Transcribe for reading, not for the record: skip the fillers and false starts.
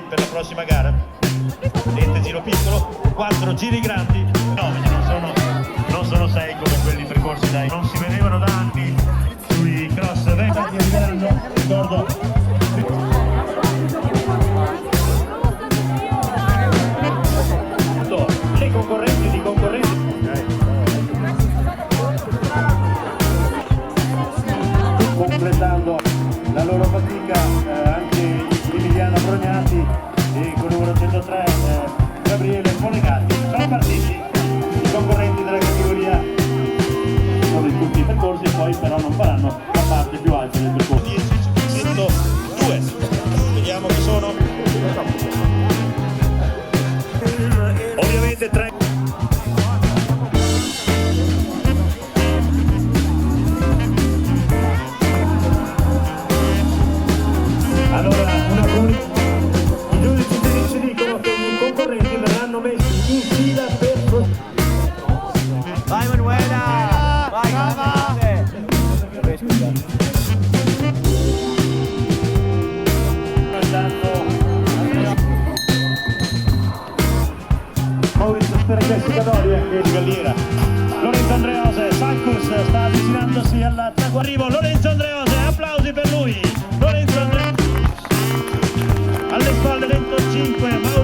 per la prossima gara. Vedete, giro piccolo, 4 giri grandi, 9, non sono 6 come quelli percorsi dai. Non si vedevano da anni sui cross vecchi, arriveranno, ricordo. Le concorrenti di concorrenti. Completando la loro fatica anche Emiliano Brognati e con il numero 103 Gabriele Monegatti. Sono partiti i concorrenti della categoria, sono in tutti i percorsi, poi però non faranno la parte più alta del percorso. 10, 2, vediamo chi sono. Ovviamente 3. Allora, i giudici tedeschi dicono che i concorrenti verranno messi in fila per... Vai Manuela! Vai, Maurizio Sperecessi-Cadori anche di Galliera. Lorenzo Andreose, Sancus sta avvicinandosi al arrivo. Lorenzo Andreose, applausi per lui. Lorenzo Andreose alle spalle dentro 5.